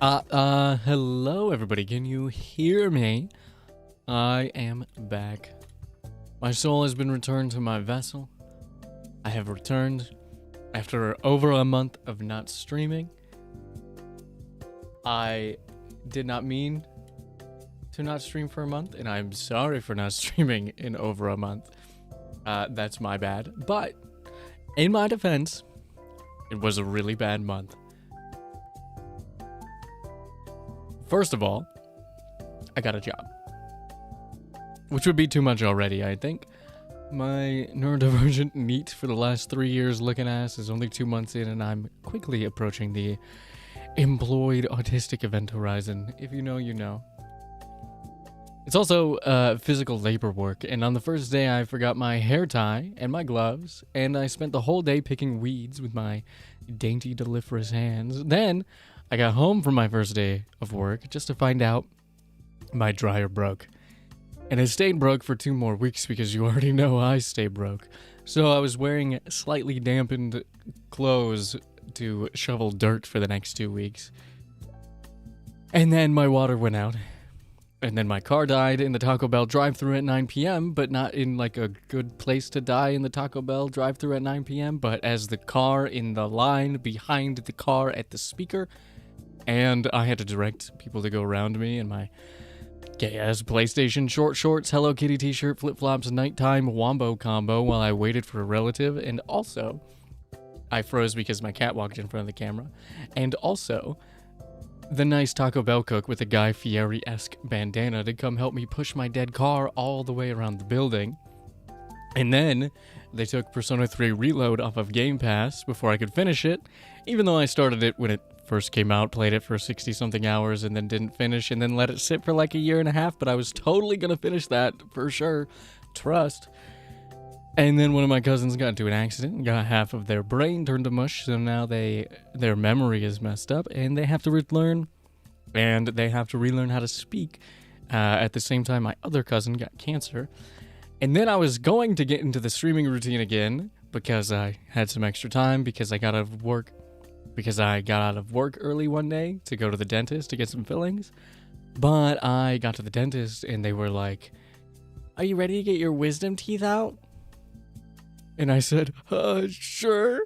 Hello everybody, can you hear me? I am back. My soul has been returned to my vessel. I have returned after over a month of not streaming. I did not mean to not stream for a month, and I'm sorry for not streaming in over a month. That's my bad. But, in my defense, it was a really bad month. First of all, I got a job. Which would be too much already, I think. My neurodivergent NEET for the last 3 years looking ass is only 2 months in, and I'm quickly approaching the employed autistic event horizon. If you know, you know. It's also physical labor work, and on the first day I forgot my hair tie and my gloves, and I spent the whole day picking weeds with my dainty, delicious hands. Then I got home from my first day of work just to find out my dryer broke. And it stayed broke for 2 more weeks because you already know I stay broke. So I was wearing slightly dampened clothes to shovel dirt for the next 2 weeks. And then my water went out. And then my car died in the Taco Bell drive-thru at 9 p.m., but not in like a good place to die in the Taco Bell drive-thru at 9 p.m., but as the car in the line behind the car at the speaker. And I had to direct people to go around me in my gay-ass PlayStation short shorts, Hello Kitty t-shirt, flip-flops, nighttime wombo combo while I waited for a relative. And also, I froze because my cat walked in front of the camera. And also, the nice Taco Bell cook with a Guy Fieri-esque bandana to come help me push my dead car all the way around the building. And then, they took Persona 3 Reload off of Game Pass before I could finish it, even though I started it when it first came out, played it for 60-something hours, and then didn't finish, and then let it sit for like a year and a half, but I was totally gonna finish that, for sure. Trust. And then one of my cousins got into an accident and got half of their brain turned to mush, so now their memory is messed up, and they have to relearn how to speak. At the same time, my other cousin got cancer. And then I was going to get into the streaming routine again, because I had some extra time, because I got out of work early one day to go to the dentist to get some fillings. But I got to the dentist and they were like, "Are you ready to get your wisdom teeth out?" And I said, sure.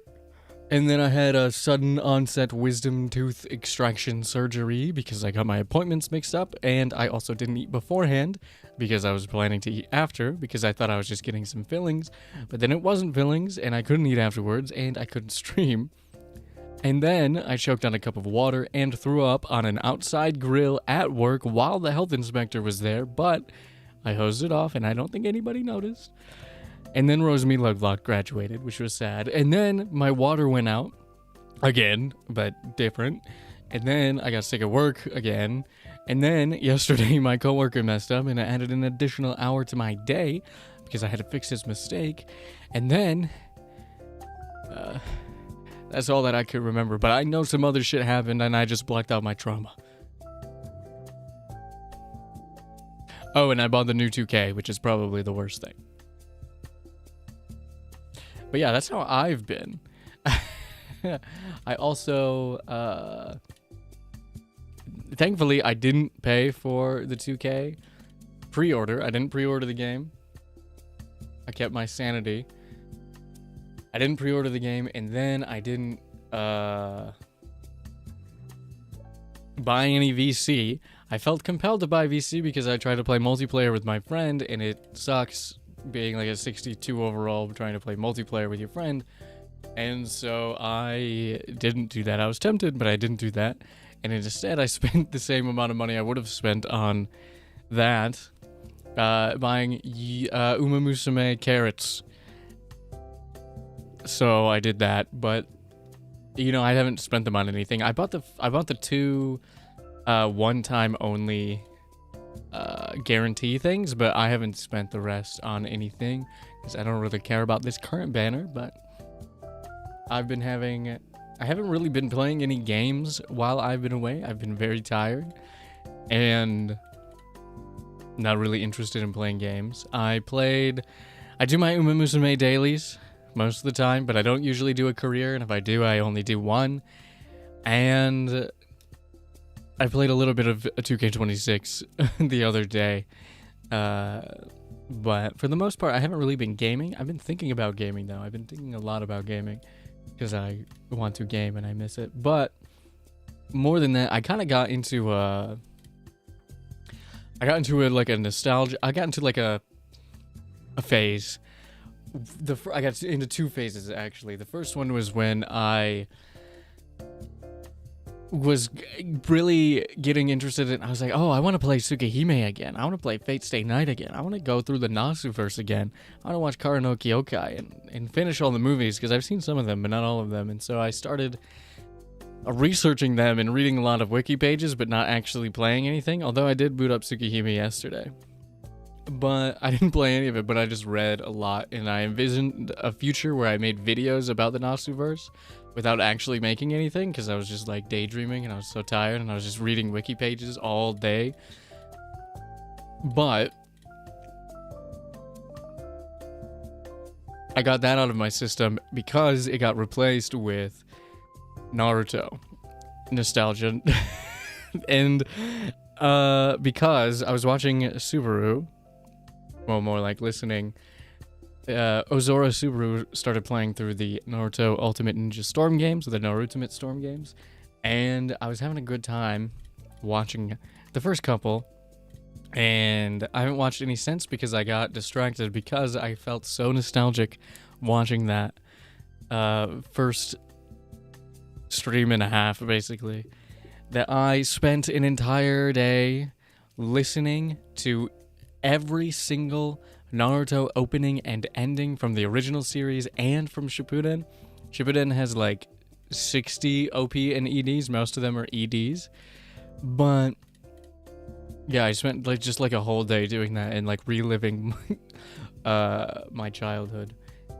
And then I had a sudden onset wisdom tooth extraction surgery because I got my appointments mixed up, and I also didn't eat beforehand because I was planning to eat after because I thought I was just getting some fillings. But then it wasn't fillings, and I couldn't eat afterwards, and I couldn't stream. And then I choked on a cup of water and threw up on an outside grill at work while the health inspector was there, but I hosed it off and I don't think anybody noticed. And then Rosemary Lovelock graduated, which was sad. And then my water went out again, but different. And then I got sick at work again. And then yesterday my coworker messed up and I added an additional hour to my day because I had to fix his mistake. And then that's all that I could remember, but I know some other shit happened and I just blocked out my trauma. Oh, and I bought the new 2K, which is probably the worst thing. But yeah, that's how I've been. I also, thankfully, I didn't pay for the 2K pre-order. I didn't pre-order the game. I kept my sanity. I didn't pre-order the game, and then I didn't buy any VC. I felt compelled to buy VC because I tried to play multiplayer with my friend, and it sucks being like a 62 overall trying to play multiplayer with your friend. And so I didn't do that. I was tempted, but I didn't do that. And instead, I spent the same amount of money I would have spent on that, buying Uma Musume carrots. So I did that, but you know, I haven't spent them on anything. I bought the 2 one-time only guarantee things, but I haven't spent the rest on anything because I don't really care about this current banner. But I haven't really been playing any games while I've been away. I've been very tired and not really interested in playing games. I do my Uma Musume dailies most of the time, but I don't usually do a career, and if I do, I only do one. And I played a little bit of 2K26 the other day. But for the most part, I haven't really been gaming. I've been thinking about gaming, though. I've been thinking a lot about gaming because I want to game and I miss it. But more than that, I kind of got into like a nostalgia. I got into like a phase. I got into two phases, actually. The first one was when I was really getting interested in. I was like, oh, I want to play Tsukihime again. I want to play Fate Stay Night again. I want to go through the Nasuverse again. I want to watch Kara no Kyokai and finish all the movies because I've seen some of them but not all of them. And so I started researching them and reading a lot of wiki pages but not actually playing anything, although I did boot up Tsukihime yesterday. But I didn't play any of it, but I just read a lot, and I envisioned a future where I made videos about the Nasuverse without actually making anything, because I was just like daydreaming and I was so tired and I was just reading wiki pages all day. But I got that out of my system because it got replaced with Naruto nostalgia. And because I was watching Subaru, well, more like listening, Ozora Subaru started playing through the Naruto Ultimate Ninja Storm games, or the Narutimate Storm games, and I was having a good time watching the first couple, and I haven't watched any since because I got distracted because I felt so nostalgic watching that first stream and a half, basically, that I spent an entire day listening to every single Naruto opening and ending from the original series and from Shippuden. Shippuden has like 60 OP and EDs. Most of them are EDs. But yeah, I spent like just like a whole day doing that and like reliving my childhood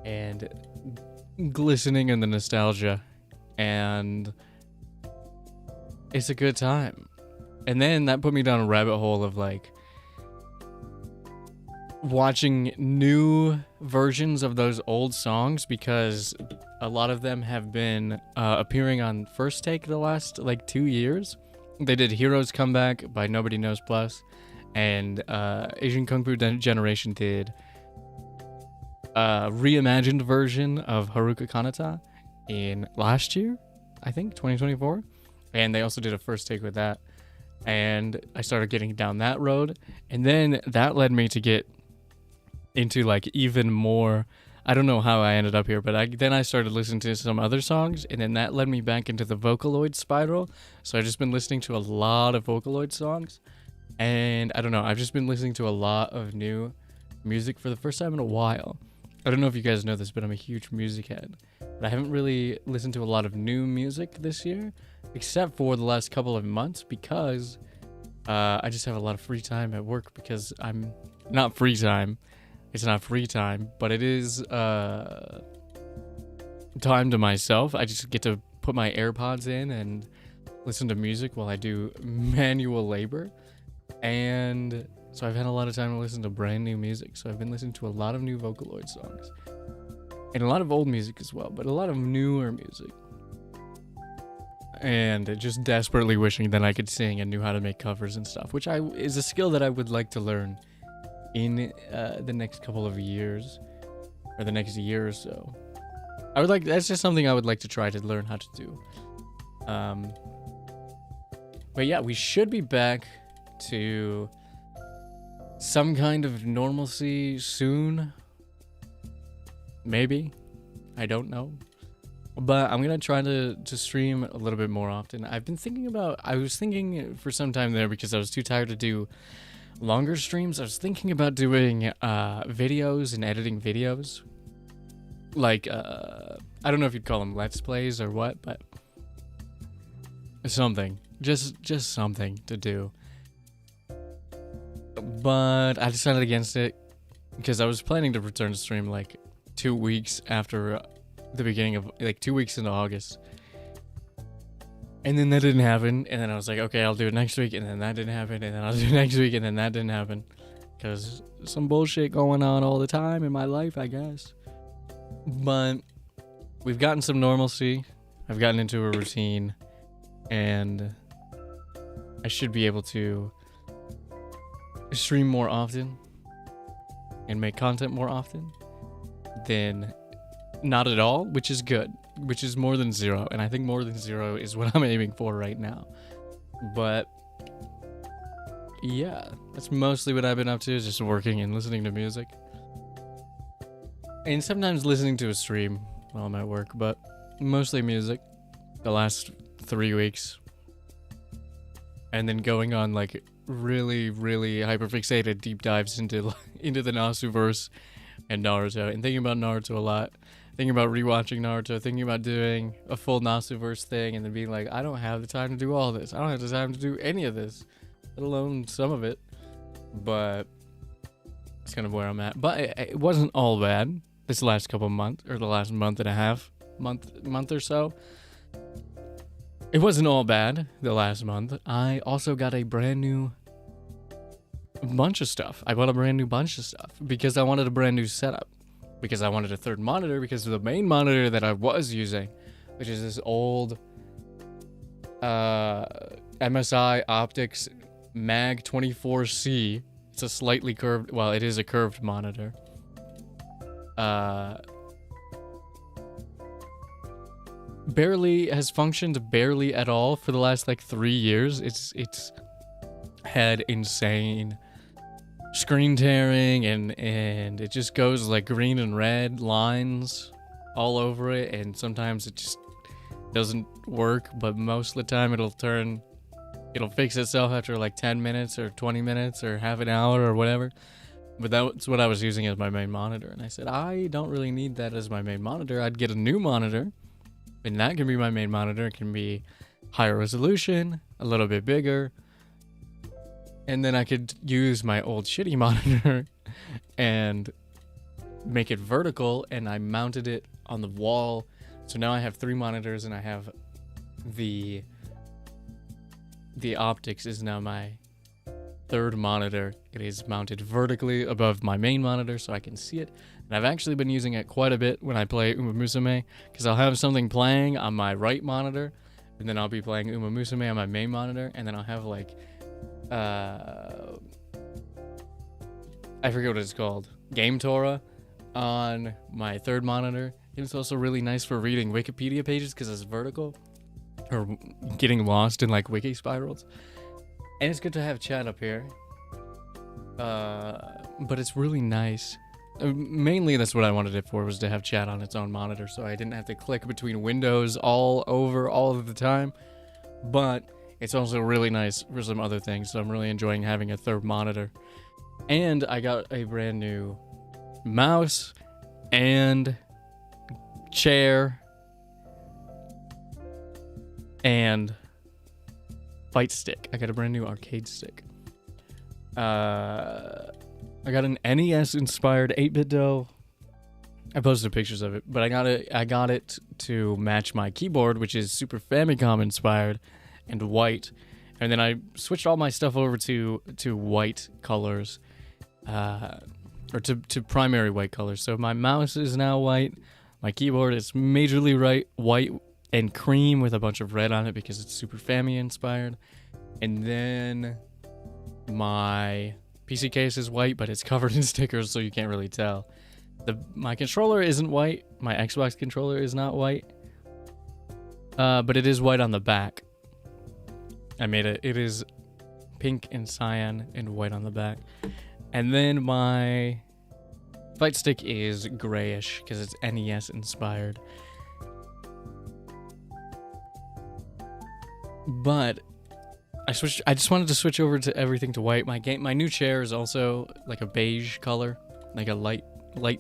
and glistening in the nostalgia. And it's a good time. And then that put me down a rabbit hole of like watching new versions of those old songs, because a lot of them have been appearing on First Take the last like 2 years. They did Heroes Comeback by Nobody Knows Plus, and Asian Kung Fu Generation did a reimagined version of Haruka Kanata in last year, I think 2024, and they also did a First Take with that, and I started getting down that road, and then that led me to get into like even more. I don't know how I ended up here, but then I started listening to some other songs, and then that led me back into the Vocaloid spiral. So I've just been listening to a lot of Vocaloid songs, and I don't know, I've just been listening to a lot of new music for the first time in a while. I don't know if you guys know this, but I'm a huge music head, but I haven't really listened to a lot of new music this year, except for the last couple of months, because I just have a lot of free time at work, because I'm not free time. It's not free time, but it is time to myself. I just get to put my AirPods in and listen to music while I do manual labor. And so I've had a lot of time to listen to brand new music. So I've been listening to a lot of new Vocaloid songs. And a lot of old music as well, but a lot of newer music. And just desperately wishing that I could sing and knew how to make covers and stuff, which is a skill that I would like to learn in the next couple of years, or the next year or so. That's just something I would like to try to learn how to do. But yeah, we should be back to some kind of normalcy soon. Maybe. I don't know. But I'm gonna try to stream a little bit more often. I was thinking for some time there, because I was too tired to do longer streams. I was thinking about doing videos and editing videos, like I don't know if you'd call them let's plays or what, but something, just something to do. But I decided against it because I was planning to return to stream like 2 weeks after the beginning of, like 2 weeks into August. And then that didn't happen, and then I was like, okay, I'll do it next week, and then that didn't happen, and then I'll do it next week, and then that didn't happen. Because some bullshit going on all the time in my life, I guess. But we've gotten some normalcy. I've gotten into a routine, and I should be able to stream more often and make content more often than not at all, which is good, which is more than 0. And I think more than 0 is what I'm aiming for right now. But yeah, that's mostly what I've been up to, is just working and listening to music. And sometimes listening to a stream while I'm at work, but mostly music the last 3 weeks. And then going on like really, really hyperfixated deep dives into the Nasuverse and Naruto, and thinking about Naruto a lot. Thinking about rewatching Naruto, thinking about doing a full Nasuverse thing, and then being like, I don't have the time to do all this. I don't have the time to do any of this, let alone some of it. But it's kind of where I'm at. But it wasn't all bad this last couple months, or the last month and a half, month or so. It wasn't all bad the last month. I also got a brand new bunch of stuff. I bought a brand new bunch of stuff because I wanted a brand new setup. Because I wanted a third monitor, because of the main monitor that I was using, which is this old MSI Optics Mag 24C. It's a slightly curved, well, it is a curved monitor. Barely has functioned barely at all for the last like 3 years. It's had insane screen tearing, and it just goes like green and red lines all over it, and sometimes it just doesn't work, but most of the time it'll fix itself after like 10 minutes or 20 minutes or half an hour or whatever. But that's what I was using as my main monitor, and I said, I don't really need that as my main monitor. I'd get a new monitor, and that can be my main monitor. It can be higher resolution, a little bit bigger, and then I could use my old shitty monitor and make it vertical, and I mounted it on the wall. So now I have 3 monitors, and I have the optics is now my third monitor. It is mounted vertically above my main monitor so I can see it. And I've actually been using it quite a bit when I play Uma Musume, because I'll have something playing on my right monitor, and then I'll be playing Uma Musume on my main monitor, and then I'll have like I forget what it's called, Game Torah on my third monitor. It's also really nice for reading Wikipedia pages because it's vertical, or getting lost in like wiki spirals. And it's good to have chat up here, but it's really nice. Mainly that's what I wanted it for, was to have chat on its own monitor, so I didn't have to click between windows all of the time. But it's also really nice for some other things, so I'm really enjoying having a third monitor. And I got a brand new mouse and chair and fight stick. I got a brand new arcade stick. I got an NES inspired 8-bit dough. I posted pictures of it, but I got it to match my keyboard, which is Super Famicom inspired and white. And then I switched all my stuff over to white colors, or to primary white colors. So my mouse is now white. My keyboard is majorly white and cream with a bunch of red on it because it's Super Famicom inspired. And then my PC case is white, but it's covered in stickers, so you can't really tell. My controller isn't white. My Xbox controller is not white, but it is white on the back. I made it. It is pink and cyan and white on the back. And then my fight stick is grayish because it's NES inspired. But I just wanted to switch over to everything to white. My new chair is also like a beige color, like a light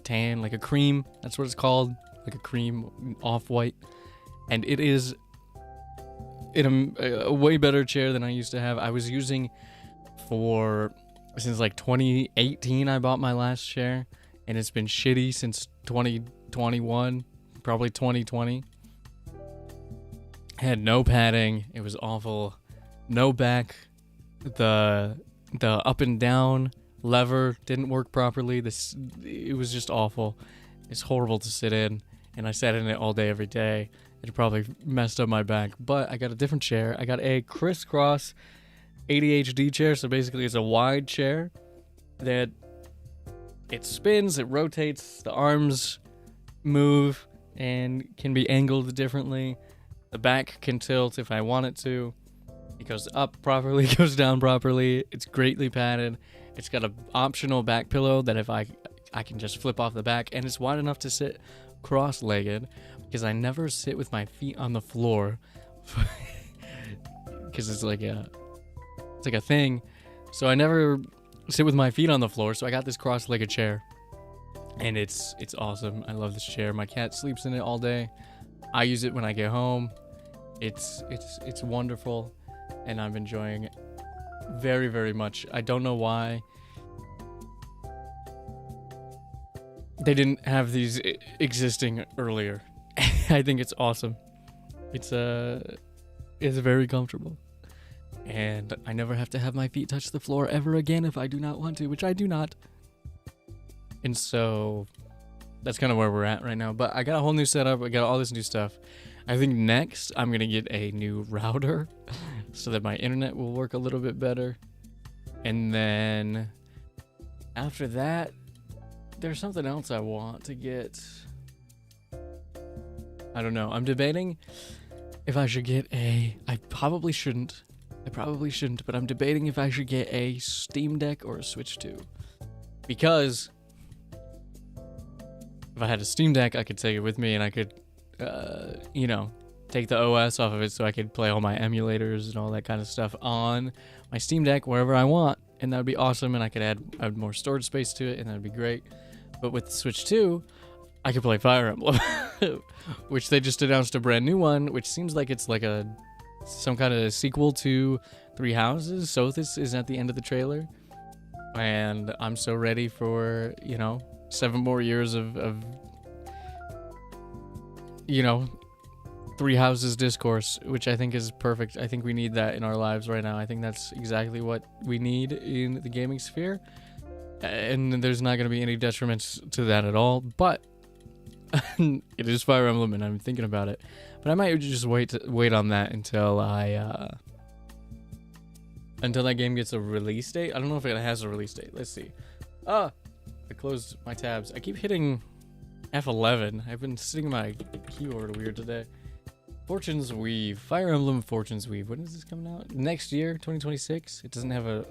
tan, like a cream. That's what it's called, like a cream off-white. And it is in a way better chair than I used to have. I was using since like 2018 I bought my last chair, and it's been shitty since 2021, probably 2020. Had no padding. It was awful. No back. The up and down lever didn't work properly. It was just awful. It's horrible to sit in, and I sat in it all day every day. It probably messed up my back, but I got a different chair. I got a crisscross ADHD chair. So basically it's a wide chair that it spins, it rotates, the arms move and can be angled differently. The back can tilt if I want it to. It goes up properly, goes down properly. It's greatly padded. It's got an optional back pillow that if I can just flip off the back, and it's wide enough to sit cross-legged because I never sit with my feet on the floor because it's like a thing. So I never sit with my feet on the floor. So I got this cross-legged chair, and it's awesome. I love this chair. My cat sleeps in it all day. I use it when I get home. It's wonderful, and I'm enjoying it very, very much. I don't know why they didn't have these existing earlier. I think it's awesome. It's very comfortable, and I never have to have my feet touch the floor ever again if I do not want to, which I do not. And so that's kind of where we're at right now. But I got a whole new setup. I got all this new stuff. I think next I'm going to get a new router so that my internet will work a little bit better. And then after that, there's something else I want to get. I don't know. I'm debating if I should get I probably shouldn't, but I'm debating if I should get a Steam Deck or a Switch 2. Because if I had a Steam Deck, I could take it with me and I could, take the OS off of it so I could play all my emulators and all that kind of stuff on my Steam Deck wherever I want. And that would be awesome. And I could add more storage space to it, and that would be great. But with the Switch 2, I could play Fire Emblem, which they just announced a brand new one, which seems like it's like some kind of sequel to Three Houses. Sothis is at the end of the trailer. And I'm so ready for, 7 more years of Three Houses discourse, which I think is perfect. I think we need that in our lives right now. I think that's exactly what we need in the gaming sphere. And there's not going to be any detriments to that at all. But it is Fire Emblem, and I'm thinking about it. But I might just wait on that until that game gets a release date. I don't know if it has a release date. Let's see. I closed my tabs. I keep hitting F11. I've been sitting my keyboard weird today. Fortune's Weave. Fire Emblem Fortune's Weave. When is this coming out? Next year, 2026? It doesn't have a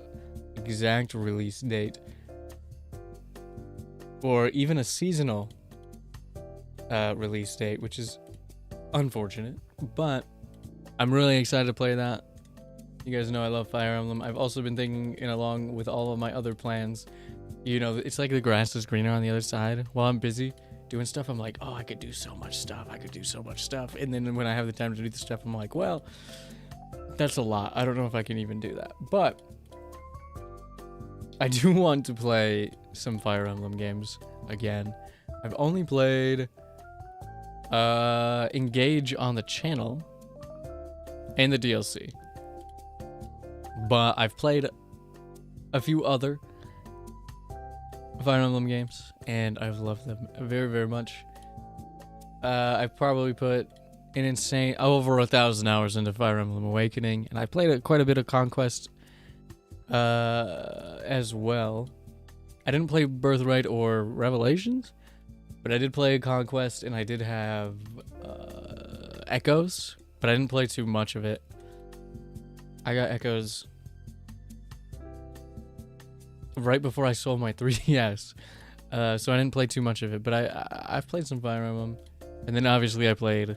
exact release date. Or even a seasonal release date, which is unfortunate. But I'm really excited to play that. You guys know I love Fire Emblem. I've also been thinking, along with all of my other plans, it's like the grass is greener on the other side. While I'm busy doing stuff, I'm like, oh, I could do so much stuff. And then when I have the time to do the stuff, I'm like, well, that's a lot. I don't know if I can even do that. But I do want to play some Fire Emblem games again. I've only played Engage on the channel and the DLC. But I've played a few other Fire Emblem games, and I've loved them very, very much. I've probably put an insane over 1,000 hours into Fire Emblem Awakening, and I played quite a bit of Conquest as well. I didn't play Birthright or Revelations, but I did play Conquest, and I did have Echoes, but I didn't play too much of it. I got Echoes right before I sold my 3DS, so I didn't play too much of it, but I've played some Fire Emblem, and then obviously I played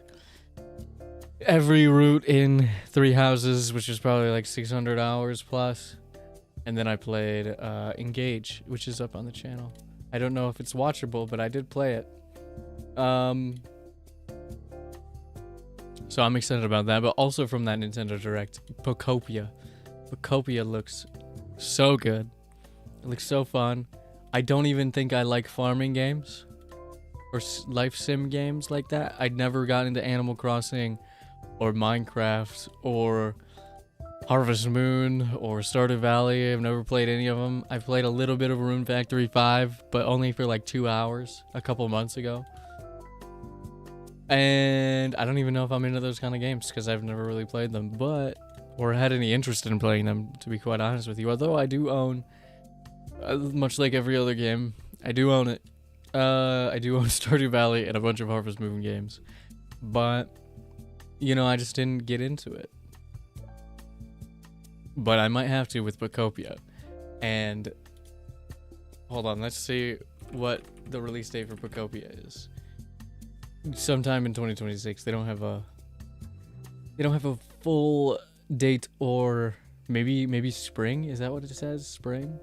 every route in Three Houses, which is probably like 600 hours plus, and then I played Engage, which is up on the channel. I don't know if it's watchable, but I did play it. So I'm excited about that, but also from that Nintendo Direct, Pokopia looks so good. It looks so fun. I don't even think I like farming games or life sim games like that. I'd never got into Animal Crossing or Minecraft or Harvest Moon or Stardew Valley. I've never played any of them. I played a little bit of Rune Factory 5, but only for like 2 hours a couple months ago. And I don't even know if I'm into those kind of games because I've never really played them, but or had any interest in playing them, to be quite honest with you. Although I do own, much like every other game, I do own it. I do own Stardew Valley and a bunch of Harvest Moon games. But, you know, I just didn't get into it. But I might have to with Backcopia. And, hold on, let's see what the release date for Backcopia is. Sometime in 2026. They don't have a full date, or maybe spring? Is that what it says? Spring?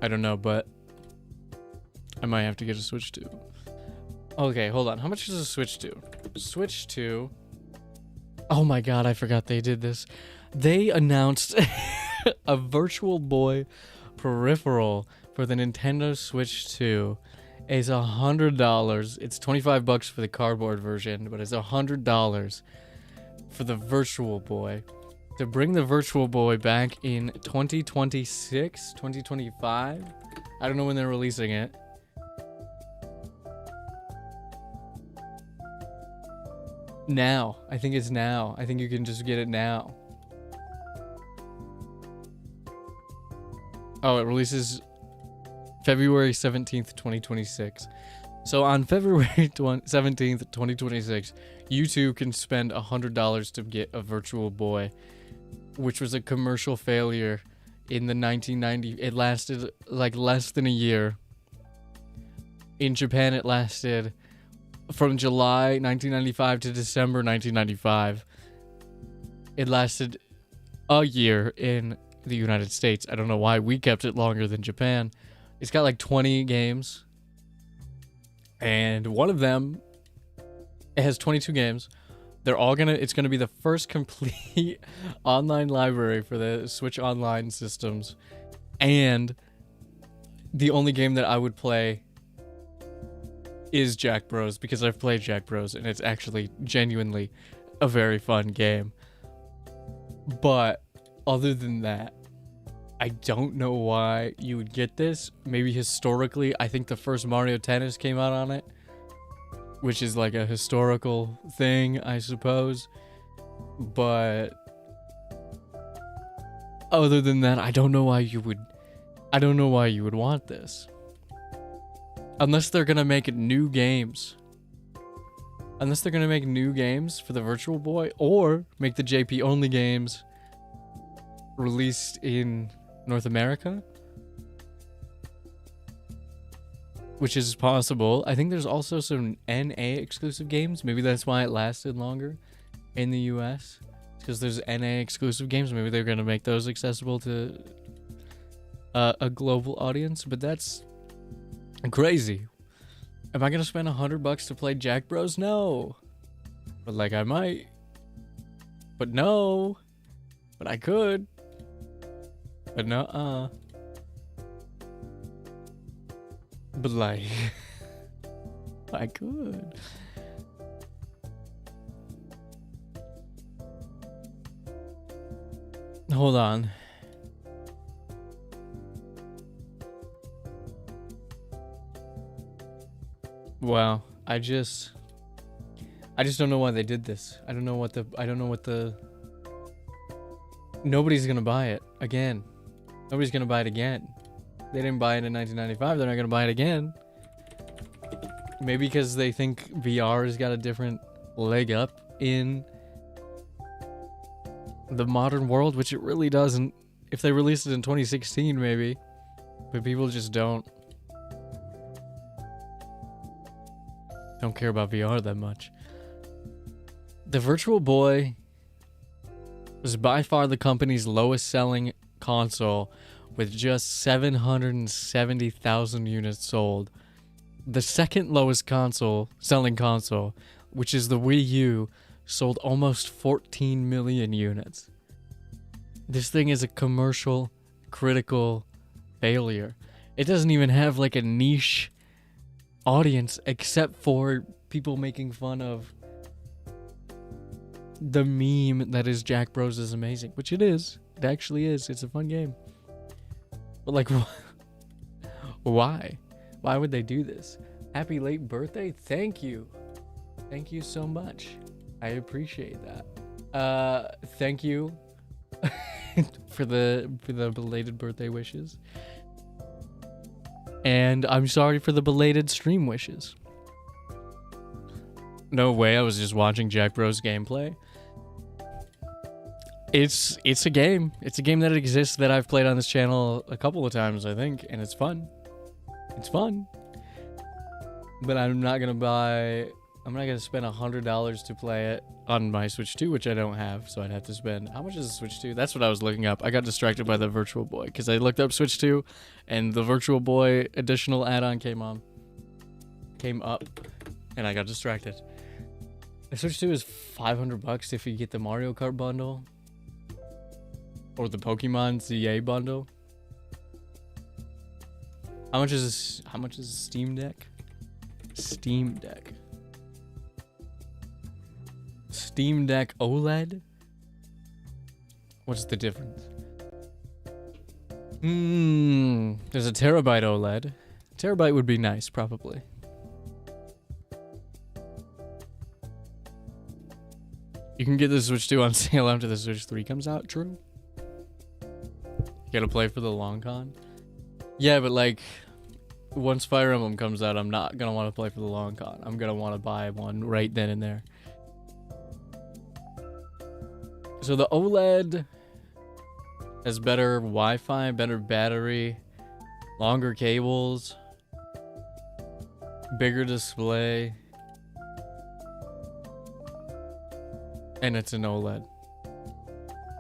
I don't know, but I might have to get a Switch 2. Okay, hold on. How much is a Switch 2? Switch 2. Oh my god, I forgot they did this. They announced a Virtual Boy peripheral for the Nintendo Switch 2. It's $100. It's $25 for the cardboard version, but it's $100 for the Virtual Boy. To bring the Virtual Boy back in 2026, 2025. I don't know when they're releasing it. Now. I think it's now. I think you can just get it now. Oh, it releases February 17th, 2026. So on February 17th, 2026, you too can spend $100 to get a Virtual Boy, which was a commercial failure in the 1990s. It lasted like less than a year. In Japan, it lasted from July 1995 to December 1995. It lasted a year in the United States. I don't know why we kept it longer than Japan. It's got like 20 games, and one of them, it has 22 games. It's gonna be the first complete online library for the Switch Online systems, and the only game that I would play is Jack Bros, because I've played Jack Bros and it's actually genuinely a very fun game. But other than that, I don't know why you would get this. Maybe historically, I think the first Mario Tennis came out on it, which is like a historical thing, I suppose. But other than that, I don't know why you would want this. Unless they're gonna make new games. Unless they're gonna make new games for the Virtual Boy, or make the JP only games released in North America, which is possible. I think there's also some NA exclusive games. Maybe that's why it lasted longer in the US, because there's NA exclusive games. Maybe they're gonna make those accessible to a global audience. But that's crazy. Am I gonna spend $100 to play Jack Bros? No, but like I might. But no, but I could. But no, but like, I could. Hold on. Wow, I just don't know why they did this. I don't know what the nobody's gonna buy it again. Nobody's gonna buy it again. They didn't buy it in 1995. They're not gonna buy it again. Maybe because they think VR has got a different leg up in the modern world, which it really doesn't. If they released it in 2016, maybe. But people just don't care about VR that much. The Virtual Boy was by far the company's lowest selling console, with just 770,000 units sold. The second lowest selling console, which is the Wii U, sold almost 14 million units. This thing is a commercial critical failure. It doesn't even have like a niche audience, except for people making fun of the meme that is Jack Bros is amazing, which it is. It actually is. It's a fun game. But like, why? Why would they do this? Happy late birthday. Thank you. Thank you so much. I appreciate that. Thank you for the belated birthday wishes. And I'm sorry for the belated stream wishes. No way, I was just watching Jack Bros gameplay. It's a game. It's a game that exists that I've played on this channel a couple of times, I think, and it's fun. It's fun. But I'm not gonna spend $100 to play it on my Switch 2, which I don't have, so I'd have to spend... How much is the Switch 2? That's what I was looking up. I got distracted by the Virtual Boy, because I looked up Switch 2, and the Virtual Boy additional add-on came up, and I got distracted. The Switch 2 is $500 if you get the Mario Kart bundle, or the Pokemon ZA bundle. How much is Steam Deck? Steam Deck OLED? What's the difference? There's a terabyte OLED. Terabyte would be nice, probably. You can get the Switch 2 on sale after the Switch 3 comes out, true? You gotta play for the long con? Yeah, but like, once Fire Emblem comes out, I'm not gonna want to play for the long con. I'm gonna want to buy one right then and there. So the OLED has better Wi-Fi, better battery, longer cables, bigger display, and it's an OLED.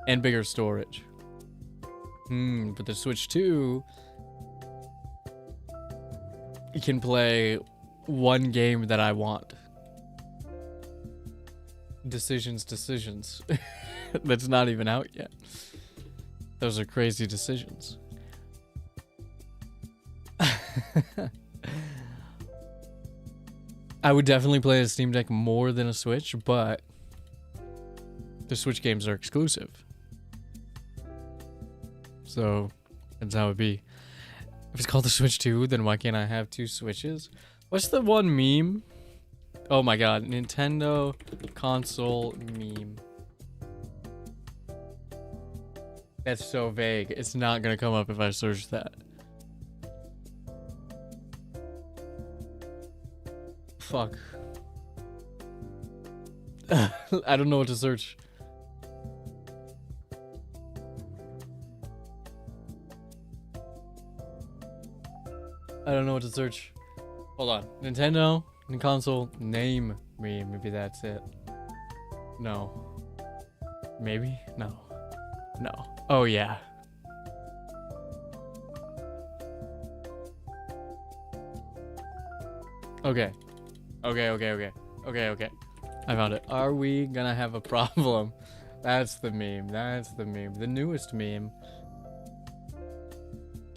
And bigger storage. But the Switch 2, you can play one game that I want. Decisions. That's not even out yet. Those are crazy decisions. I would definitely play a Steam Deck more than a Switch, but the Switch games are exclusive. So that's how it be. If it's called the Switch 2, then why can't I have two Switches? What's the one meme? Oh my god, Nintendo console meme. That's so vague. It's not gonna come up if I search that. Fuck. I don't know what to search. I don't know what to search. Hold on. Nintendo console name meme. Maybe that's it. No. Maybe? No. No. Oh yeah. Okay. Okay. I found it. Are we gonna have a problem? That's the meme. That's the meme. The newest meme.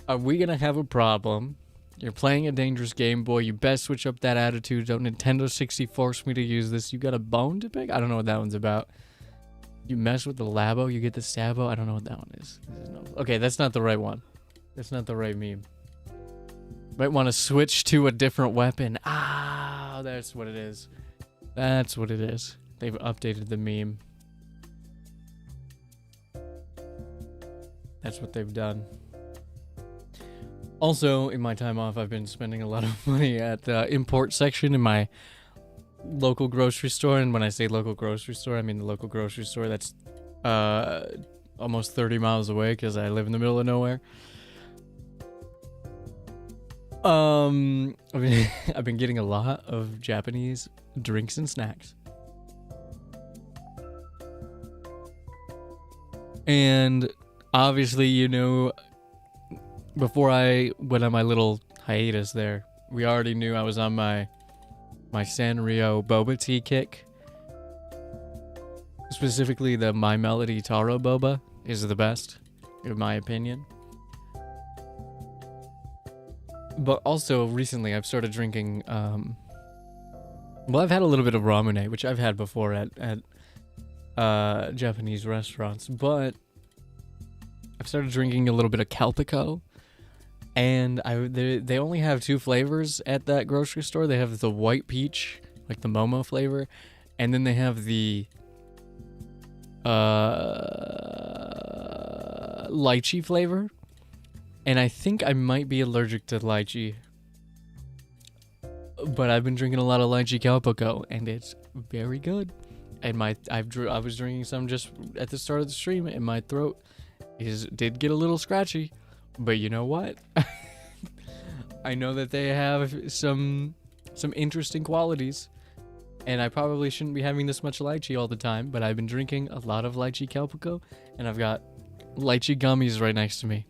Are we gonna have a problem? You're playing a dangerous game, boy. You best switch up that attitude. Don't Nintendo 60 force me to use this. You got a bone to pick? I don't know what that one's about. You mess with the Labo, you get the Sabo. I don't know what that one is. Okay, that's not the right one. That's not the right meme. Might want to switch to a different weapon. Ah, that's what it is. That's what it is. They've updated the meme. That's what they've done. Also, in my time off, I've been spending a lot of money at the import section in my local grocery store. And when I say local grocery store, I mean the local grocery store that's almost 30 miles away because I live in the middle of nowhere. I've been getting a lot of Japanese drinks and snacks. And obviously, you know, before I went on my little hiatus there, we already knew I was on my Sanrio boba tea kick. Specifically, the My Melody Taro boba is the best, in my opinion. But also, recently, I've started drinking, well, I've had a little bit of ramune, which I've had before at Japanese restaurants, but I've started drinking a little bit of Calpico. And they only have two flavors at that grocery store. They have the white peach, like the Momo flavor, and then they have the lychee flavor. And I think I might be allergic to lychee. But I've been drinking a lot of lychee calpico, and it's very good. And I was drinking some just at the start of the stream, and my throat did get a little scratchy. But you know what? I know that they have some interesting qualities, and I probably shouldn't be having this much lychee all the time. But I've been drinking a lot of lychee calpico, and I've got lychee gummies right next to me,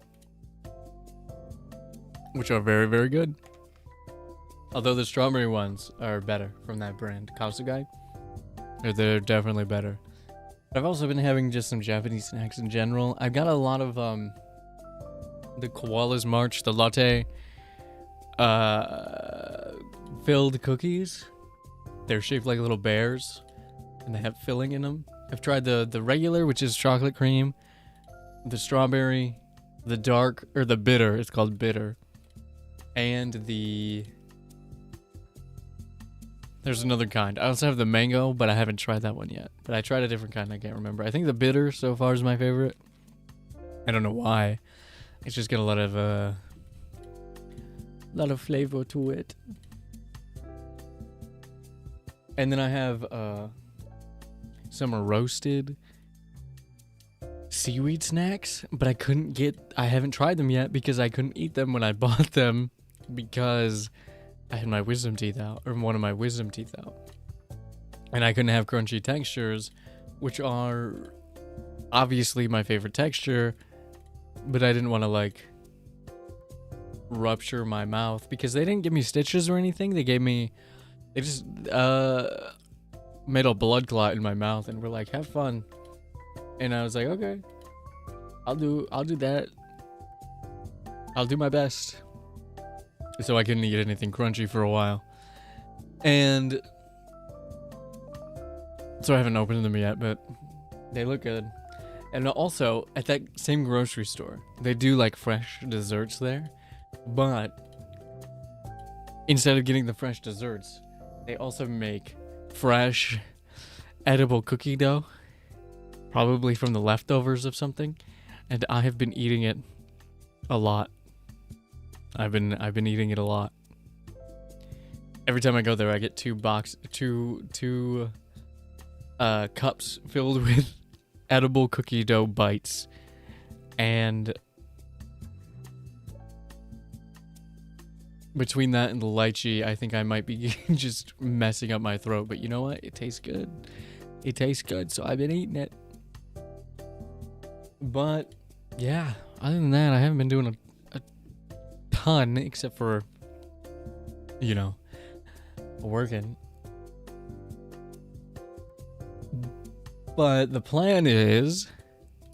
which are very, very good. Although the strawberry ones are better from that brand, Kasugai. They're definitely better. I've also been having just some Japanese snacks in general. I've got a lot of the Koala's March, the latte filled cookies. They're shaped like little bears, and they have filling in them. I've tried the regular, which is chocolate cream, the strawberry, the dark, or the bitter. It's called bitter, and there's another kind. I also have the mango, but I haven't tried that one yet. But I tried a different kind. I can't remember. I think the bitter so far is my favorite. I don't know why. It's just got a lot of flavor to it. And then I have some roasted seaweed snacks, but I haven't tried them yet because I couldn't eat them when I bought them because I had my wisdom teeth out, or one of my wisdom teeth out. And I couldn't have crunchy textures, which are obviously my favorite texture, but I didn't want to like rupture my mouth because they didn't give me stitches or anything. They just made a blood clot in my mouth and were like, have fun. And I was like, okay, I'll do that. I'll do my best. So I couldn't eat anything crunchy for a while. And so I haven't opened them yet, but they look good. And also, at that same grocery store, they do like fresh desserts there. But instead of getting the fresh desserts, they also make fresh edible cookie dough. Probably from the leftovers of something. And I have been eating it a lot. I've been eating it a lot. Every time I go there, I get two cups filled with edible cookie dough bites, and between that and the lychee, I think I might be just messing up my throat. But you know what? It tastes good. It tastes good, so I've been eating it. But yeah, other than that, I haven't been doing a ton, except for, you know, working. But the plan is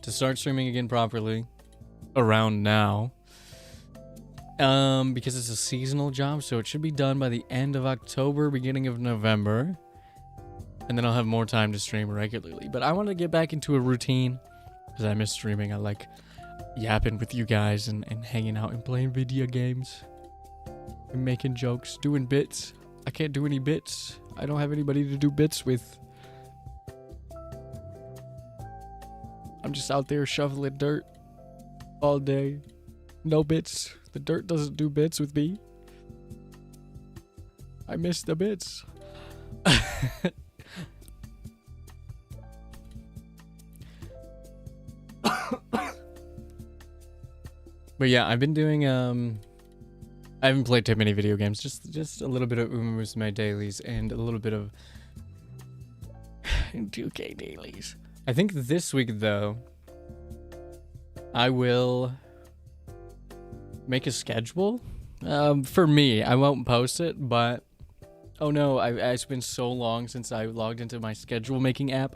to start streaming again properly around now, because it's a seasonal job, so it should be done by the end of October, beginning of November, and then I'll have more time to stream regularly. But I want to get back into a routine because I miss streaming. I like yapping with you guys and hanging out and playing video games and making jokes, doing bits. I can't do any bits. I don't have anybody to do bits with. I'm just out there shoveling dirt all day. No bits. The dirt doesn't do bits with me. I miss the bits. But yeah, I've been doing I haven't played too many video games, just a little bit of Uma Musume dailies and a little bit of 2K dailies. I think this week though, I will make a schedule. For me, I won't post it, but oh no, it's been so long since I logged into my schedule making app.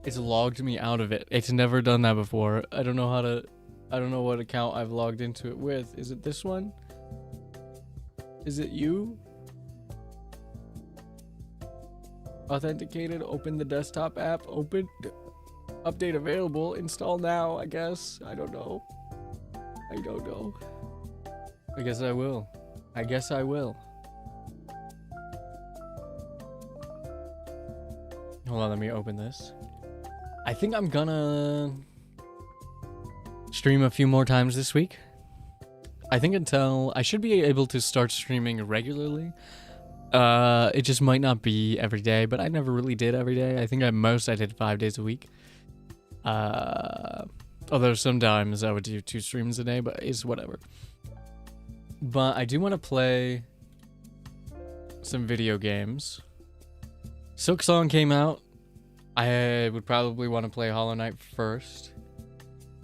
It's logged me out of it. It's never done that before. I don't know what account I've logged into it with. Is it this one? Is it you? Authenticated, open the desktop app, open, update available, install now, I guess. I don't know. I guess I will. Hold on, let me open this. I think I'm gonna stream a few more times this week. I think until I should be able to start streaming regularly. It just might not be every day, but I never really did every day. I think at most I did 5 days a week. Although sometimes I would do 2 streams a day, but it's whatever. But I do want to play some video games. Silk Song came out. I would probably want to play Hollow Knight first.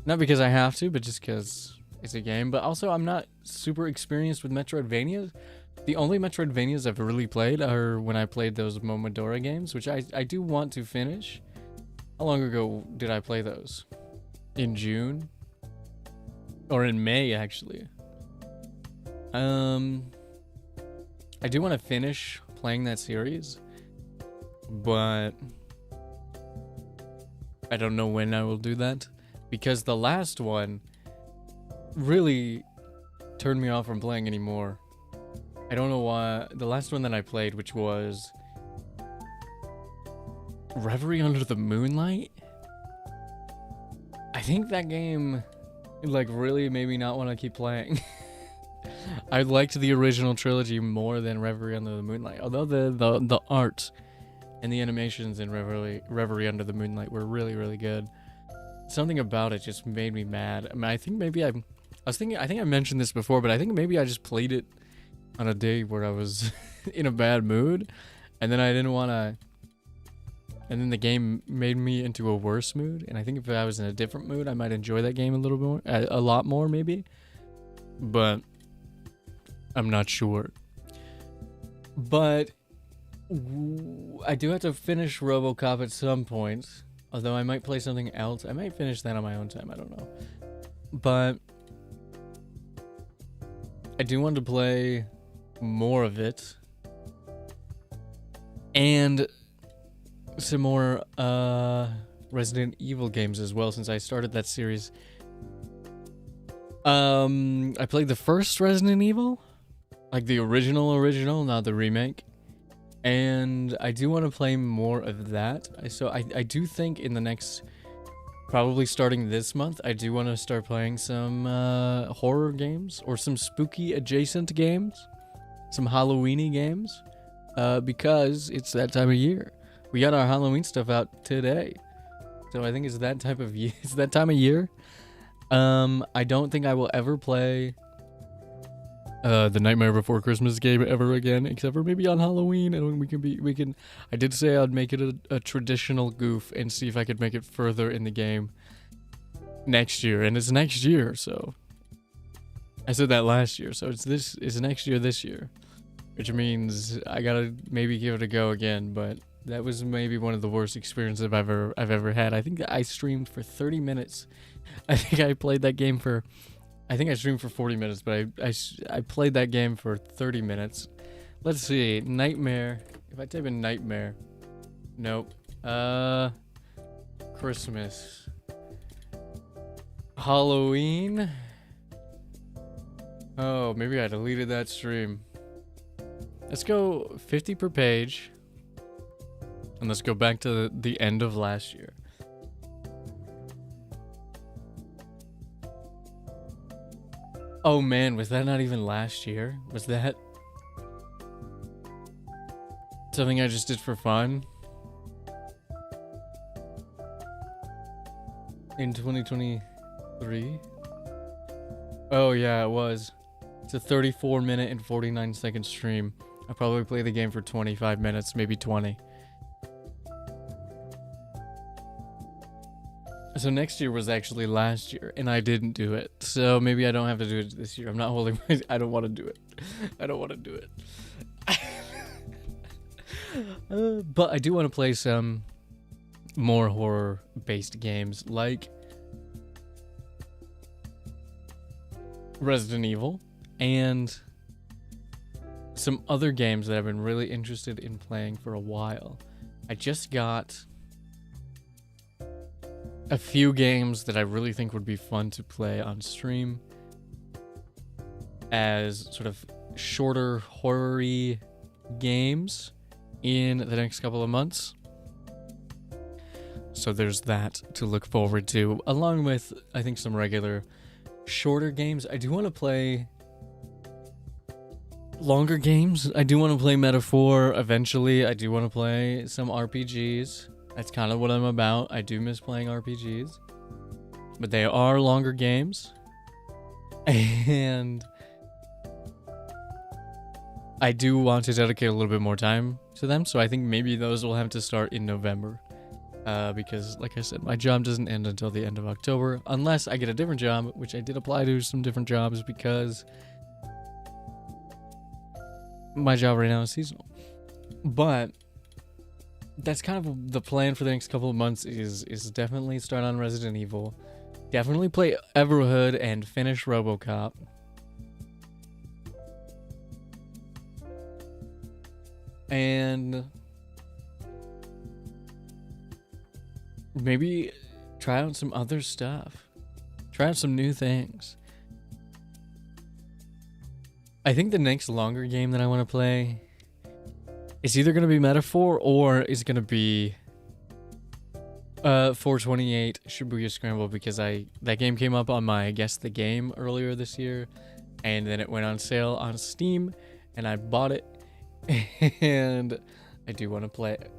Not because I have to, but just because it's a game. But also, I'm not super experienced with Metroidvanias. The only Metroidvanias I've really played are when I played those Momodora games, which I do want to finish. How long ago did I play those? In June? Or in May, actually. I do want to finish playing that series, but I don't know when I will do that, because the last one really turned me off from playing anymore. I don't know why. The last one that I played, which was Reverie Under the Moonlight, I think that game like really made me not want to keep playing. I liked the original trilogy more than Reverie Under the Moonlight, although the art and the animations in Reverie Under the Moonlight were really, really good. Something about it just made me mad. I mean, I think I mentioned this before, but I think maybe I just played it on a day where I was in a bad mood, and then I didn't want to, and then the game made me into a worse mood, and I think if I was in a different mood, I might enjoy that game a lot more maybe, but I'm not sure. But I do have to finish RoboCop at some point, although I might play something else. I might finish that on my own time, I don't know. But I do want to play more of it, and some more Resident Evil games as well, since I started that series. I played the first Resident Evil, like the original, not the remake, and I do want to play more of that. So I do think in the next, probably starting this month, I do want to start playing some horror games, or some spooky adjacent games, some Halloween-y games, because it's that time of year. We got our Halloween stuff out today, so I think it's that type of year. It's that time of year. I don't think I will ever play the Nightmare Before Christmas game ever again, except for maybe on Halloween, and we can. I did say I'd make it a traditional goof and see if I could make it further in the game next year, and it's next year, so I said that last year, so it's next year this year, which means I gotta maybe give it a go again. But that was maybe one of the worst experiences I've ever had. I think I streamed for 30 minutes. I think I played that game for. I think I streamed for 40 minutes, but I played that game for 30 minutes. Let's see, Nightmare. If I type in Nightmare, nope. Christmas, Halloween. Oh, maybe I deleted that stream. Let's go 50 per page, and let's go back to the end of last year. Oh man, was that not even last year? Was that something I just did for fun? In 2023? Oh yeah, it was. It's a 34-minute and 49-second stream. I probably played the game for 25 minutes, maybe 20. So next year was actually last year, and I didn't do it. So maybe I don't have to do it this year. I'm not holding my... I don't want to do it. I don't want to do it. But I do want to play some more horror-based games, like Resident Evil, and some other games that I've been really interested in playing for a while. I just got a few games that I really think would be fun to play on stream as sort of shorter horror-y games in the next couple of months. So there's that to look forward to, along with, I think, some regular shorter games. I do want to play longer games. I do want to play Metaphor eventually. I do want to play some RPGs. That's kind of what I'm about. I do miss playing RPGs. But they are longer games. And I do want to dedicate a little bit more time to them. So I think maybe those will have to start in November. Because, like I said, my job doesn't end until the end of October. Unless I get a different job, which I did apply to some different jobs because my job right now is seasonal. But that's kind of the plan for the next couple of months is definitely start on Resident Evil. Definitely play Everhood and finish RoboCop. And maybe try out some other stuff. Try out some new things. I think the next longer game that I want to play is either going to be Metaphor or is going to be 428 Shibuya Scramble, because that game came up on my Guess the Game earlier this year, and then it went on sale on Steam, and I bought it, and I do want to play it.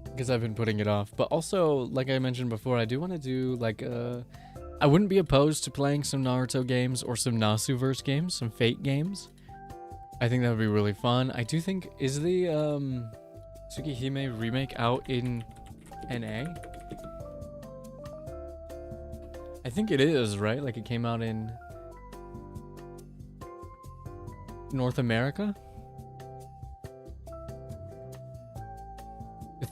Because I've been putting it off. But also, like I mentioned before, I do want to do, like, I wouldn't be opposed to playing some Naruto games or some Nasuverse games, some Fate games. I think that would be really fun. I do think, is the Tsukihime remake out in NA? I think it is, right? Like, it came out in North America?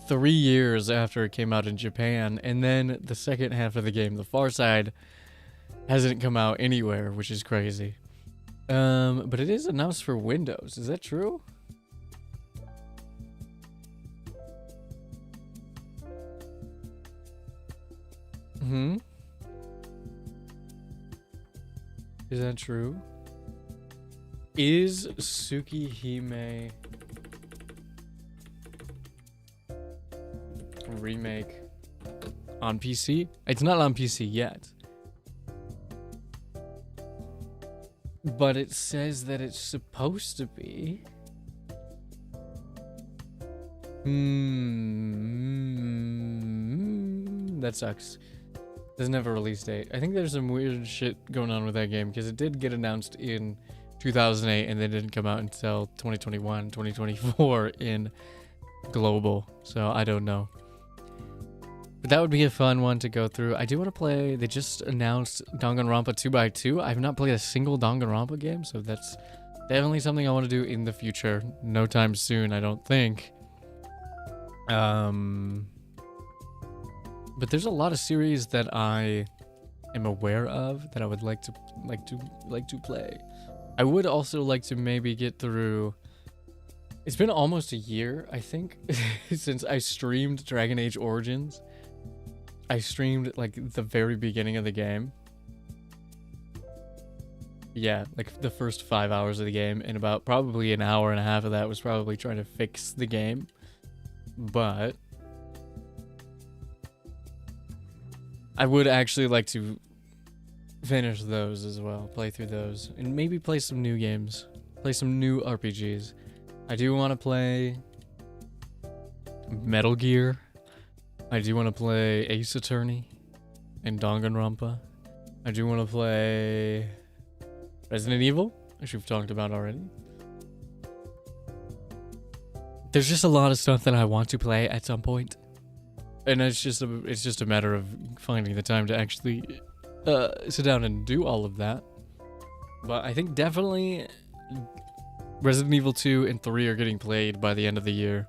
3 years after it came out in Japan, and then the second half of the game, The Far Side, hasn't come out anywhere, which is crazy. But it is announced for Windows. Is that true? Is that true? Is Tsukihime remake on PC? It's not on PC yet, but it says that it's supposed to be. That sucks. Doesn't have a release date. I think there's some weird shit going on with that game, because it did get announced in 2008 and then didn't come out until 2021, 2024 in global. So I don't know. But that would be a fun one to go through. I do want to play. They just announced Danganronpa 2x2. I have not played a single Danganronpa game, so that's definitely something I want to do in the future. No time soon, I don't think. But there's a lot of series that I am aware of that I would like to play. I would also like to maybe get through. It's been almost a year, I think, since I streamed Dragon Age Origins. I streamed like the very beginning of the game. Yeah, like the first 5 hours of the game, and about probably an hour and a half of that was probably trying to fix the game. But I would actually like to finish those as well, play through those, and maybe play some new games, play some new RPGs. I do want to play Metal Gear. I do want to play Ace Attorney and Danganronpa. I do want to play Resident Evil, which we've talked about already. There's just a lot of stuff that I want to play at some point, and it's just a matter of finding the time to actually sit down and do all of that. But I think definitely Resident Evil 2 and 3 are getting played by the end of the year.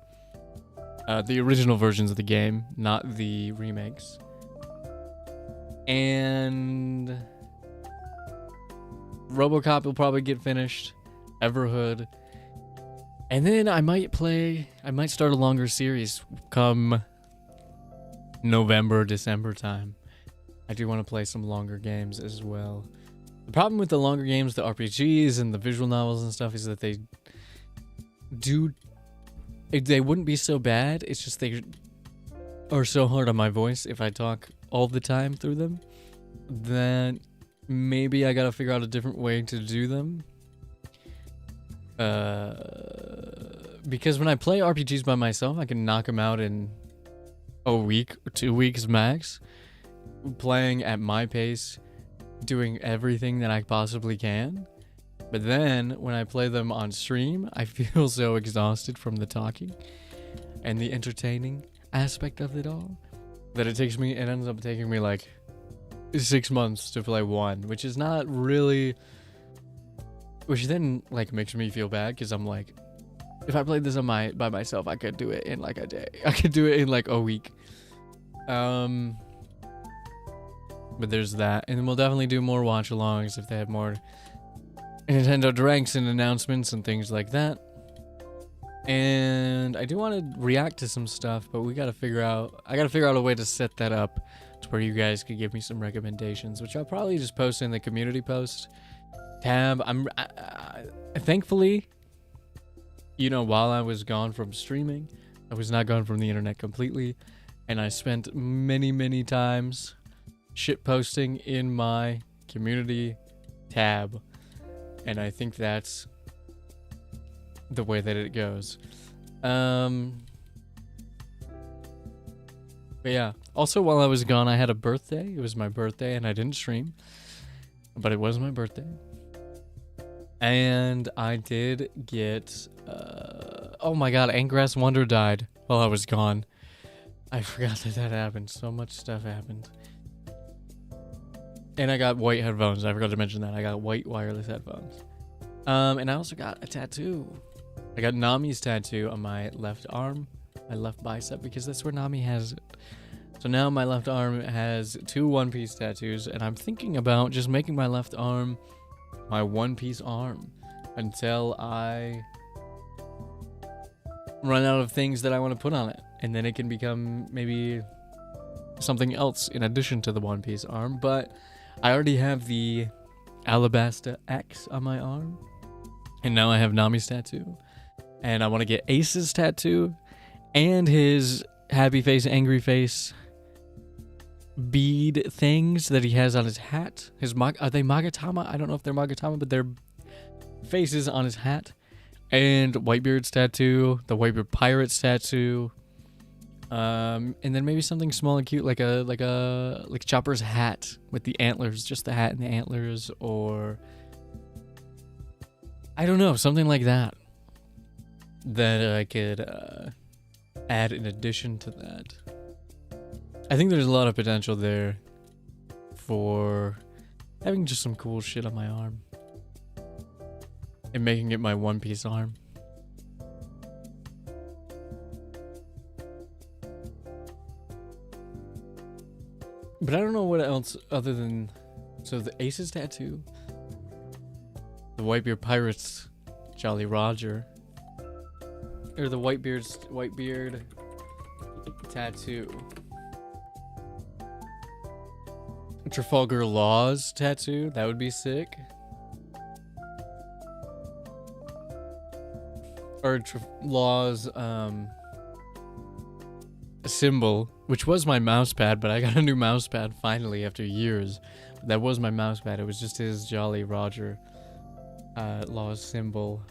The original versions of the game, not the remakes. And RoboCop will probably get finished. Everhood. And then I might start a longer series come November, December time. I do want to play some longer games as well. The problem with the longer games, the RPGs and the visual novels and stuff, is that they do they wouldn't be so bad. It's just they are so hard on my voice if I talk all the time through them that maybe I gotta figure out a different way to do them. Because when I play RPGs by myself, I can knock them out in a week or 2 weeks max. Playing at my pace, doing everything that I possibly can. But then when I play them on stream, I feel so exhausted from the talking and the entertaining aspect of it all that it ends up taking me like 6 months to play one, which is not really, which then like makes me feel bad because I'm like, if I played this by myself, I could do it in like a day. I could do it in like a week. But there's that, and then we'll definitely do more watch-alongs if they have more Nintendo Directs and announcements and things like that. And I do want to react to some stuff, but I gotta figure out a way to set that up to where you guys could give me some recommendations, which I'll probably just post in the community post tab. Thankfully, you know, while I was gone from streaming, I was not gone from the internet completely, and I spent many times shit posting in my community tab, and I think that's the way that it goes. But yeah, also while I was gone, I had a birthday. It was my birthday and I didn't stream, but it was my birthday, and I did get oh my god, Angrass Wonder died while I was gone. I forgot that happened. So much stuff happened. And I got white headphones. I forgot to mention that. I got white wireless headphones. And I also got a tattoo. I got Nami's tattoo on my left arm, my left bicep, because that's where Nami has it. So now my left arm has 2 One Piece tattoos, and I'm thinking about just making my left arm my One Piece arm until I run out of things that I want to put on it. And then it can become maybe something else in addition to the One Piece arm, but I already have the Alabasta X on my arm, and now I have Nami's tattoo, and I want to get Ace's tattoo, and his happy face, angry face bead things that he has on his hat. Are they Magatama? I don't know if they're Magatama, but they're faces on his hat. And Whitebeard's tattoo, the Whitebeard Pirate's tattoo. And then maybe something small and cute, like Chopper's hat with the antlers, just the hat and the antlers, or I don't know, something like that I could add in addition to that. I think there's a lot of potential there for having just some cool shit on my arm and making it my One Piece arm. But I don't know what else other than, so the Ace's tattoo, the Whitebeard Pirates, Jolly Roger, or the Whitebeard tattoo, Trafalgar Law's tattoo, that would be sick. Or Law's symbol, which was my mouse pad, but I got a new mouse pad finally after years. That was my mouse pad. It was just his Jolly Roger Law's symbol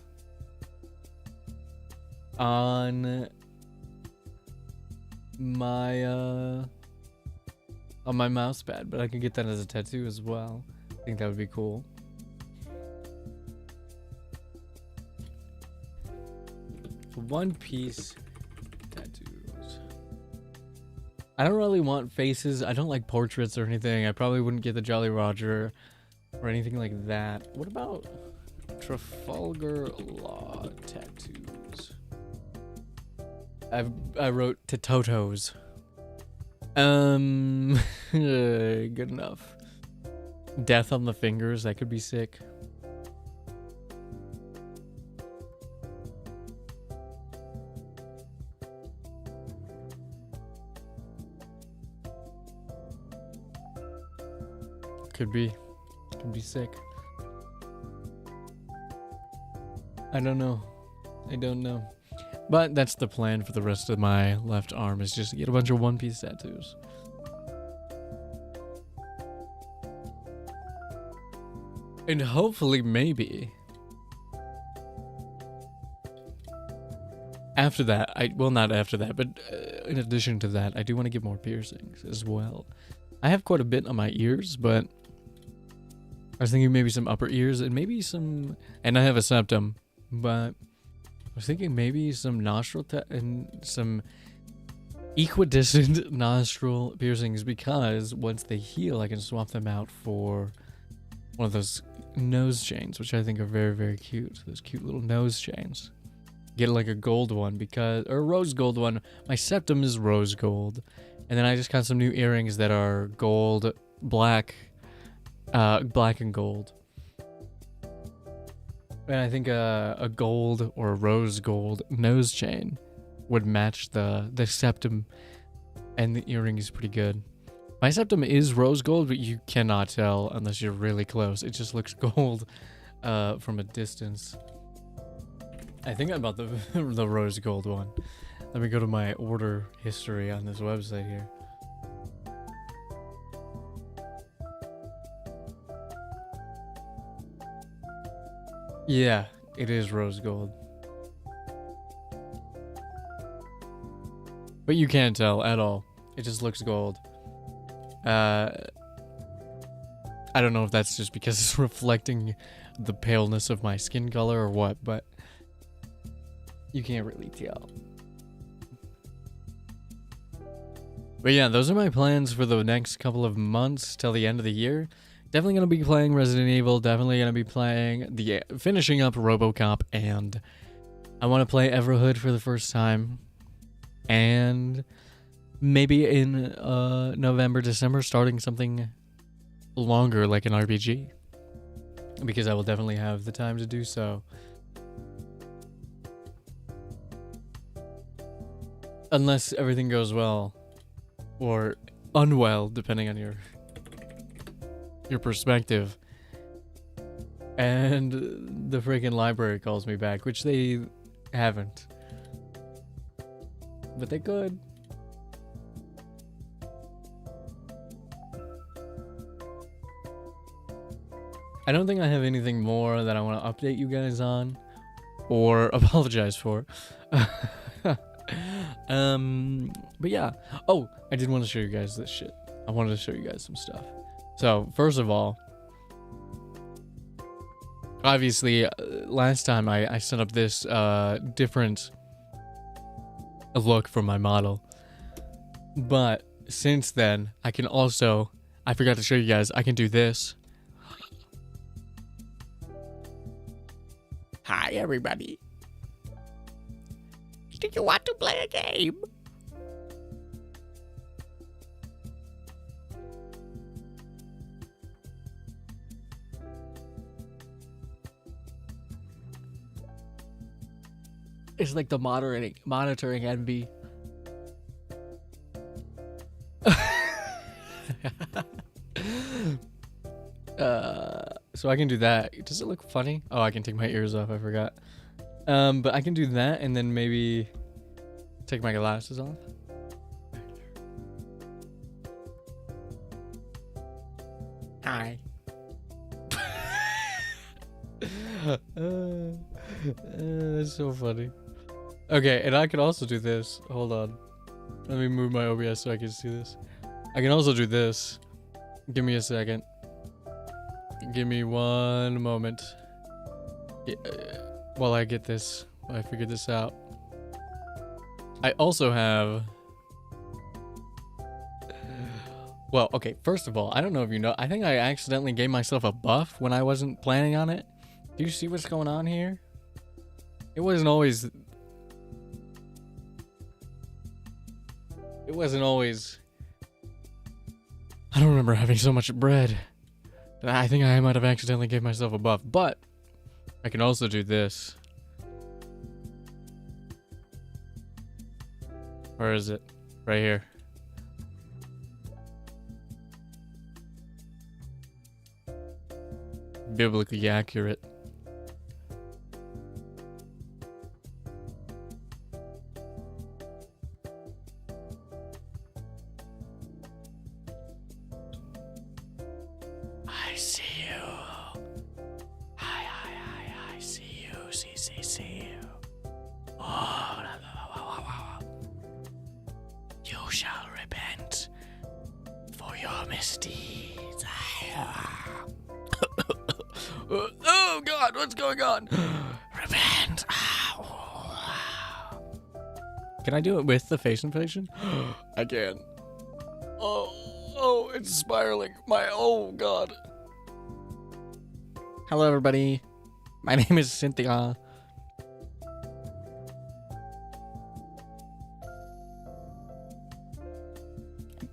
on my mouse pad, but I could get that as a tattoo as well. I think that would be cool. One Piece tattoos. I don't really want faces. I don't like portraits or anything. I probably wouldn't get the Jolly Roger or anything like that. What about Trafalgar Law tattoos? I wrote Tototos. Good enough. Death on the fingers, that could be sick. Could be sick. I don't know. But that's the plan for the rest of my left arm, is just to get a bunch of one-piece tattoos. And hopefully, maybe after that, well, not after that, but in addition to that, I do want to get more piercings as well. I have quite a bit on my ears, but I was thinking maybe some upper ears and maybe some, and I have a septum, but I was thinking maybe some nostril and some equidistant nostril piercings, because once they heal, I can swap them out for one of those nose chains, which I think are very, very cute. Those cute little nose chains. Get like a gold one, because, or a rose gold one. My septum is rose gold. And then I just got some new earrings that are gold, black and gold. And I think a gold or a rose gold nose chain would match the septum, and the earring is pretty good. My septum is rose gold, but you cannot tell unless you're really close. It just looks gold from a distance. I think I bought the the rose gold one. Let me go to my order history on this website here. Yeah, it is rose gold. But you can't tell at all. It just looks gold. I don't know if that's just because it's reflecting the paleness of my skin color or what, but you can't really tell. But yeah, those are my plans for the next couple of months till the end of the year. Definitely going to be playing Resident Evil, definitely going to be playing finishing up RoboCop, and I want to play Everhood for the first time. And maybe in November, December, starting something longer like an RPG, because I will definitely have the time to do so. Unless everything goes well, or unwell, depending on your perspective, and the freaking library calls me back, which they haven't, but they could. I don't think I have anything more that I want to update you guys on or apologize for. But yeah. Oh, I did want to show you guys this shit. I wanted to show you guys some stuff. So, first of all, obviously, last time I set up this different look for my model. But since then, I can also, I forgot to show you guys, I can do this. Hi, everybody. Do you want to play a game? It's like the monitoring envy. So I can do that. Does it look funny? Oh, I can take my ears off. I forgot. But I can do that and then maybe take my glasses off. Hi. That's so funny. Okay, and I can also do this. Hold on. Let me move my OBS so I can see this. I can also do this. Give me a second. Give me one moment. While I get this, while I figure this out. I also have... Well, okay, first of all, I don't know if you know, I think I accidentally gave myself a buff when I wasn't planning on it. Do you see what's going on here? It wasn't always... I don't remember having so much bread. I think I might have accidentally gave myself a buff, but I can also do this. Where is it? Right here. Biblically accurate. I see you. I see you. See you. Oh, you shall repent for your misdeeds. Oh God, what's going on? Repent. Can I do it with the face inflation? I can. Oh, it's spiraling. Oh God. Hello, everybody. My name is Cynthia.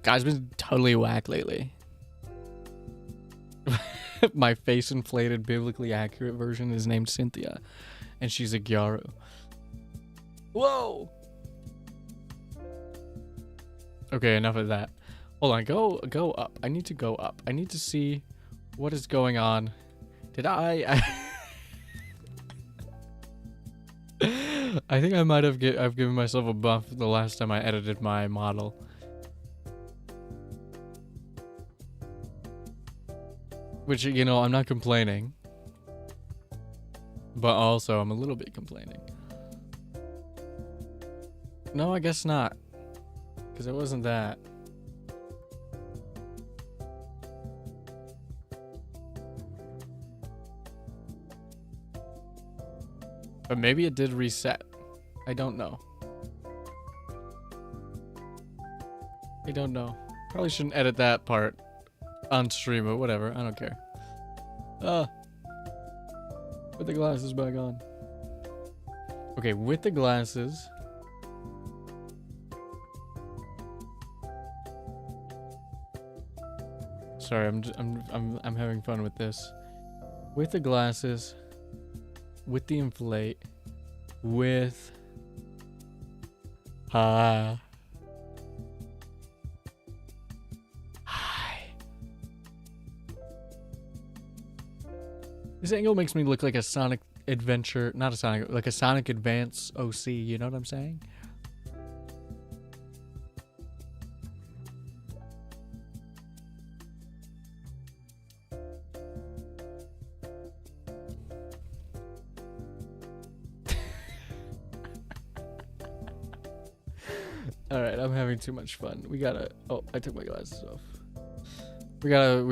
Guy's been totally whack lately. My face inflated, biblically accurate version is named Cynthia, and she's a Gyaru. Whoa. Okay, enough of that. Hold on, go up. I need to go up. I need to see what is going on. Did I think I might have I've given myself a buff the last time I edited my model. Which, you know, I'm not complaining. But also, I'm a little bit complaining. No, I guess not. Because it wasn't that. But maybe it did reset. I don't know. I don't know. Probably shouldn't edit that part on stream, but whatever. I don't care. Put the glasses back on. Okay, with the glasses. Sorry, I'm having fun with this. With the glasses, with the inflate, with hi. This angle makes me look like a Sonic Adventure, not a Sonic, like a Sonic Advance OC, you know what I'm saying? Alright, I'm having too much fun. We gotta, oh, I took my glasses off. We gotta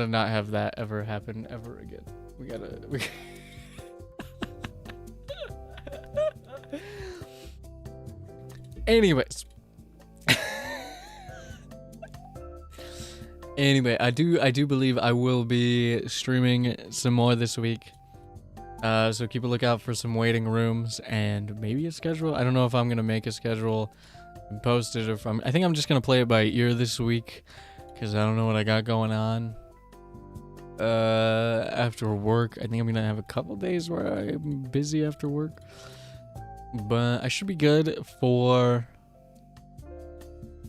not have that ever happen ever again. Anyways. Anyway, I do believe I will be streaming some more this week. So keep a lookout for some waiting rooms and maybe a schedule. I don't know if I'm gonna make a schedule and post it, or if I think I'm just gonna play it by ear this week, because I don't know what I got going on. After work, I think I'm gonna have a couple days where I'm busy after work, but I should be good for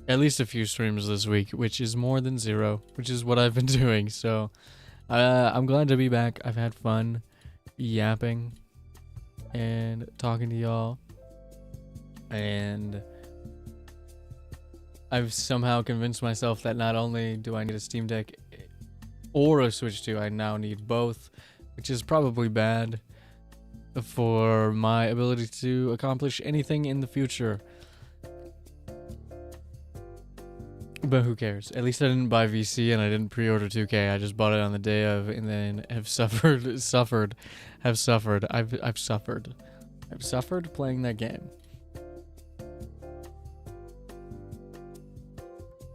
at least a few streams this week, which is more than 0, which is what I've been doing. So I'm glad to be back. I've had fun yapping and talking to y'all, and I've somehow convinced myself that not only do I need a Steam Deck or a Switch 2, I now need both, which is probably bad for my ability to accomplish anything in the future. But who cares? At least I didn't buy VC and I didn't pre-order 2K. I just bought it on the day of, and then have suffered playing that game.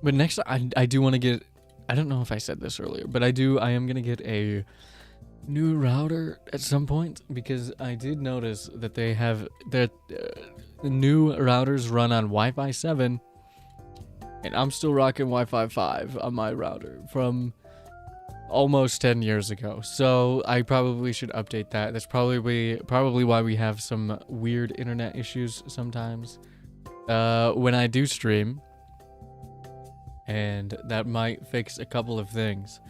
But next, I do want to get, I don't know if I said this earlier, but I am going to get a new router at some point, because I did notice that they have, that the new routers run on Wi-Fi 7, and I'm still rocking Wi-Fi 5 on my router from almost 10 years ago. So I probably should update that. That's probably why we have some weird internet issues sometimes when I do stream. And that might fix a couple of things,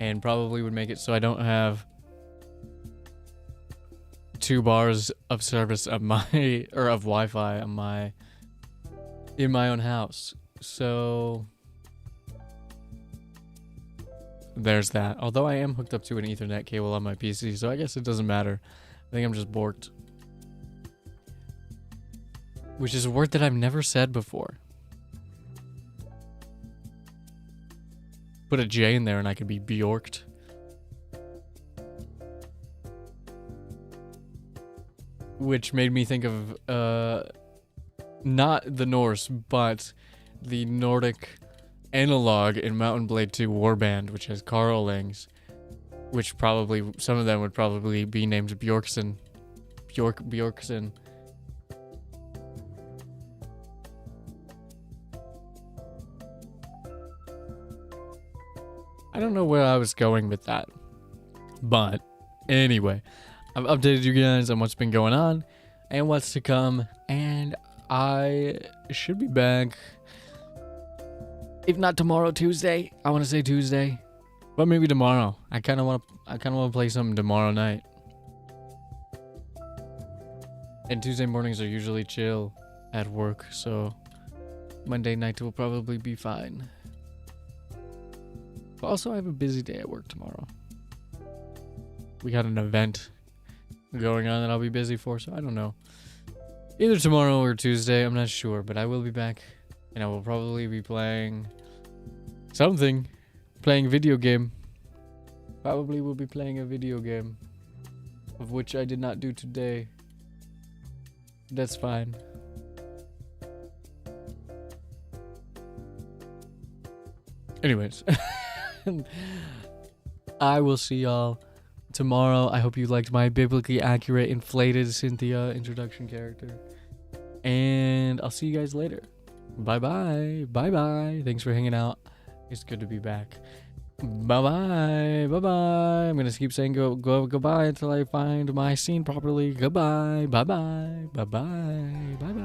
and probably would make it so I don't have 2 bars of service of my, or of Wi-Fi on my, in my own house. So there's that. Although I am hooked up to an Ethernet cable on my PC, so I guess it doesn't matter. I think I'm just borked. Which is a word that I've never said before. Put a J in there and I could be Bjorked. Which made me think of, not the Norse, but the Nordic analog in Mountain Blade 2 Warband, which has Carlings, which probably, some of them would probably be named Bjorksen. Bjorksen. I don't know where I was going with that. But, anyway, I've updated you guys on what's been going on and what's to come, and I should be back. If not tomorrow, Tuesday. I want to say Tuesday, but maybe tomorrow. I kind of want to play something tomorrow night. And Tuesday mornings are usually chill at work, so Monday night will probably be fine. But also, I have a busy day at work tomorrow. We got an event going on that I'll be busy for, so I don't know. Either tomorrow or Tuesday, I'm not sure, but I will be back. And I will probably be playing something. Playing video game. Probably will be playing a video game. Of which I did not do today. That's fine. Anyways. I will see y'all tomorrow. I hope you liked my biblically accurate, inflated Cynthia introduction character. And I'll see you guys later. Bye-bye. Bye-bye. Thanks for hanging out. It's good to be back. Bye-bye. Bye-bye. I'm going to keep saying goodbye until I find my scene properly. Goodbye. Bye-bye. Bye-bye. Bye-bye.